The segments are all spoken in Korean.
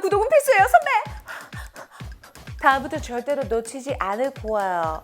구독은 필수예요, 선배. 다음부터 절대로 놓치지 않을 거예요.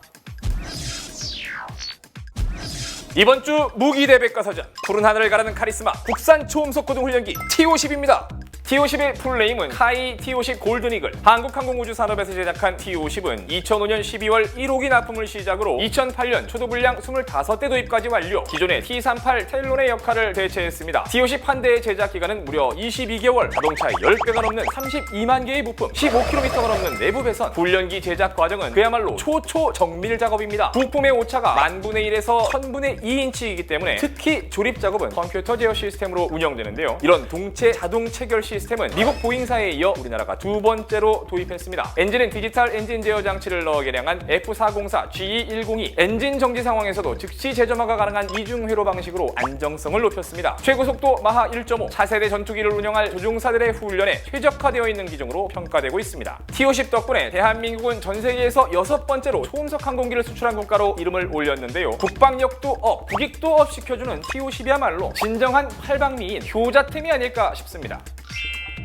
이번 주 무기대백과사전, 푸른 하늘을 가르는 카리스마 국산 초음속 고등 훈련기 T-50입니다. T-50의 풀네임은 카이 T-50 골든이글. 한국항공우주산업에서 제작한 T-50은 2005년 12월 1호기 납품을 시작으로 2008년 초도 분량 25대 도입까지 완료. 기존의 T-38 텔론의 역할을 대체했습니다. T-50 한 대의 제작 기간은 무려 22개월, 자동차의 10배가 넘는 32만 개의 부품, 15km가 넘는 내부 배선. 훈련기 제작 과정은 그야말로 초정밀 작업입니다. 부품의 오차가 10,000분의 1에서 1000분의 2인치이기 때문에 특히 조립 작업은 컴퓨터 제어 시스템으로 운영되는데요. 이런 동체 자동 체결 시스템은 미국 보잉사에 이어 우리나라가 두 번째로 도입했습니다. 엔진은 디지털 엔진 제어 장치를 넣어 개량한 F404 GE102. 엔진 정지 상황에서도 즉시 재점화가 가능한 이중 회로 방식으로 안정성을 높였습니다. 최고 속도 마하 1.5, 차세대 전투기를 운영할 조종사들의 훈련에 최적화되어 있는 기종으로 평가되고 있습니다. T-50 덕분에 대한민국은 전 세계에서 6번째로 초음속 항공기를 수출한 국가로 이름을 올렸는데요. 국방력도 업, 국익도 업 시켜주는 T-50이야말로 진정한 팔방미인 효자템이 아닐까 싶습니다.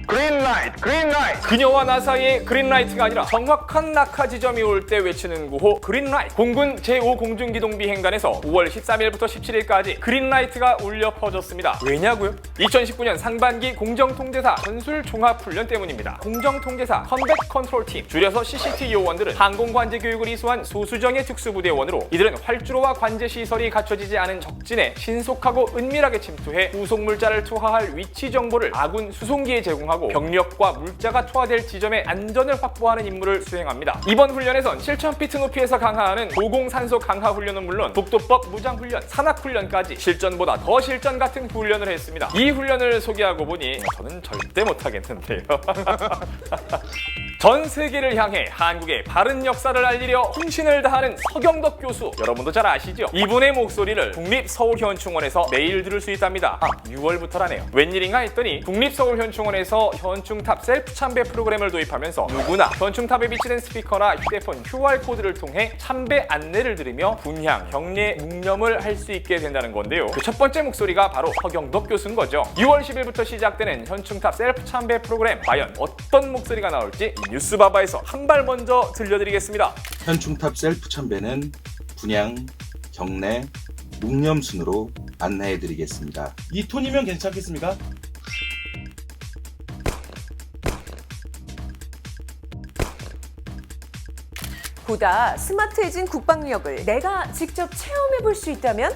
그린라이트, 그린라이트. 그녀와 나 사이의 그린라이트가 아니라 정확한 낙하 지점이 올 때 외치는 구호 그린라이트. 공군 제5공중기동비 행간에서 5월 13일부터 17일까지 그린라이트가 울려 퍼졌습니다. 왜냐고요? 2019년 상반기 공정통제사 전술종합훈련 때문입니다. 공정통제사 컴뱃 컨트롤팀, 줄여서 CCT 요원들은 항공관제 교육을 이수한 소수정예 특수부대원으로, 이들은 활주로와 관제 시설이 갖춰지지 않은 적진에 신속하고 은밀하게 침투해 후속물자를 투하할 위치 정보를 아군 수송기에 제공하고 병력과 물자가 투하될 지점의 안전을 확보하는 임무를 수행합니다. 이번 훈련에선 7,000피트 높이에서 강화하는 고공산소 강화 훈련은 물론 북도법 무장훈련, 산악훈련까지 실전보다 더 실전 같은 훈련을 했습니다. 이 훈련을 소개하고 보니 저는 절대 못하겠는데요. 전 세계를 향해 한국의 바른 역사를 알리려 헌신을 다하는 서경덕 교수, 여러분도 잘 아시죠? 이분의 목소리를 국립서울현충원에서 매일 들을 수 있답니다. 6월부터라네요. 웬일인가 했더니 국립서울현충원에서 현충탑 셀프 참배 프로그램을 도입하면서 누구나 현충탑에 비치는 스피커나 휴대폰 QR코드를 통해 참배 안내를 들으며 분향, 경례, 묵념을 할 수 있게 된다는 건데요. 그 첫 번째 목소리가 바로 서경덕 교수인 거죠. 6월 10일부터 시작되는 현충탑 셀프 참배 프로그램, 과연 어떤 목소리가 나올지 뉴스바바에서 한 발 먼저 들려드리겠습니다. 현충탑 셀프 참배는 분향, 경례, 묵념 순으로 안내해드리겠습니다. 이 톤이면 괜찮겠습니까? 보다 스마트해진 국방력을 내가 직접 체험해볼 수 있다면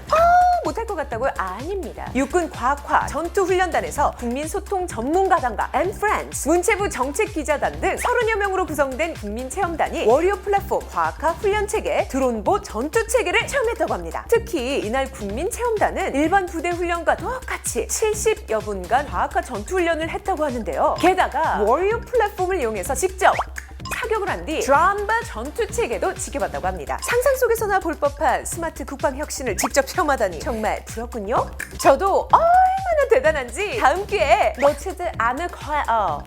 못할 것 같다고요? 아닙니다. 육군 과학화 전투훈련단에서 국민소통 전문가단과 앤프렌즈, 문체부 정책기자단 등 30여 명으로 구성된 국민체험단이 워리어 플랫폼 과학화 훈련체계 드론보 전투체계를 체험했다고 합니다. 특히 이날 국민체험단은 일반 부대 훈련과 똑같이 70여 분간 과학화 전투훈련을 했다고 하는데요. 게다가 워리어 플랫폼을 이용해서 직접 사격을 한 뒤 드럼바 전투체계도 지켜봤다고 합니다. 상상 속에서나 볼 법한 스마트 국방 혁신을 직접 체험하다니 정말 부럽군요. 저도 얼마나 대단한지 다음 기회에 놓치지 않을 거예요.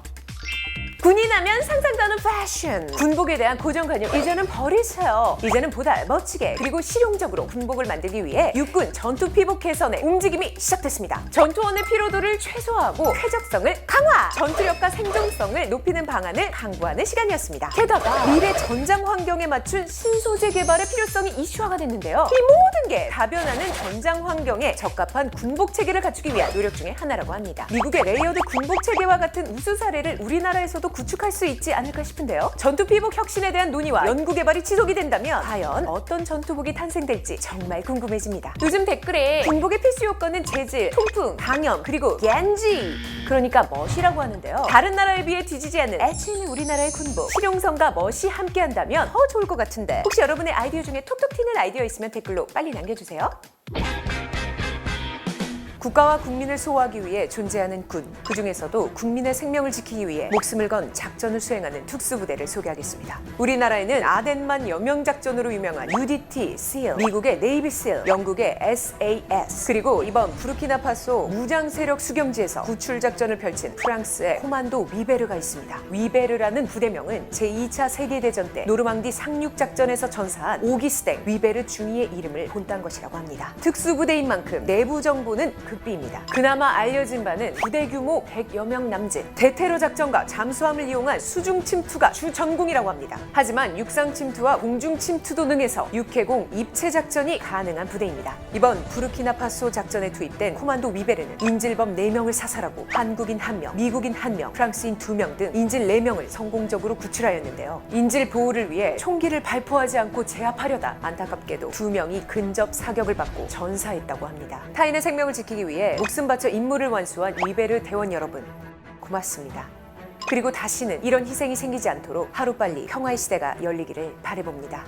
군인하면 상상가는 패션, 군복에 대한 고정관념 이제는 버리세요. 이제는 보다 멋지게 그리고 실용적으로 군복을 만들기 위해 육군 전투피복 개선의 움직임이 시작됐습니다. 전투원의 피로도를 최소화하고 쾌적성을 강화, 전투력과 생존성을 높이는 방안을 강구하는 시간이었습니다. 게다가 미래 전장 환경에 맞춘 신소재 개발의 필요성이 이슈화가 됐는데요. 이 모든 게 다변하는 전장 환경에 적합한 군복 체계를 갖추기 위한 노력 중에 하나라고 합니다. 미국의 레이어드 군복 체계와 같은 우수 사례를 우리나라에서도 구축할 수 있지 않을까 싶은데요. 전투피복 혁신에 대한 논의와 연구개발이 지속이 된다면 과연 어떤 전투복이 탄생될지 정말 궁금해집니다. 요즘 댓글에 군복의 필수 요건은 재질, 통풍, 방염, 그리고 겐지, 그러니까 멋이라고 하는데요. 다른 나라에 비해 뒤지지 않는 애취 있는 우리나라의 군복, 실용성과 멋이 함께한다면 더 좋을 것 같은데, 혹시 여러분의 아이디어 중에 톡톡 튀는 아이디어 있으면 댓글로 빨리 남겨주세요. 국가와 국민을 수호하기 위해 존재하는 군, 그중에서도 국민의 생명을 지키기 위해 목숨을 건 작전을 수행하는 특수부대를 소개하겠습니다. 우리나라에는 아덴만 여명작전으로 유명한 UDT, SEAL, 미국의 네이비 SEAL, 영국의 SAS, 그리고 이번 부르키나파소 무장세력 수경지에서 구출작전을 펼친 프랑스의 코만도 위베르가 있습니다. 위베르라는 부대명은 제2차 세계대전 때 노르망디 상륙작전에서 전사한 오기스땡 위베르 중위의 이름을 본딴 것이라고 합니다. 특수부대인 만큼 내부 정보는 급비입니다. 그나마 알려진 바는 부대 규모 100여 명 남짓, 대테러 작전과 잠수함을 이용한 수중 침투가 주 전공이라고 합니다. 하지만 육상 침투와 공중 침투도 능해서 육해공 입체 작전이 가능한 부대입니다. 이번 부르키나파소 작전에 투입된 코만도 위베르는 인질범 4명을 사살하고 한국인 1명, 미국인 1명, 프랑스인 2명 등 인질 4명을 성공적으로 구출하였는데요. 인질 보호를 위해 총기를 발포하지 않고 제압하려다 안타깝게도 2명이 근접 사격을 받고 전사했다고 합니다. 타인의 생명을 지키기 위해 목숨 바쳐 임무를 완수한 위베르 대원 여러분, 고맙습니다. 그리고 다시는 이런 희생이 생기지 않도록 하루빨리 평화의 시대가 열리기를 바라봅니다.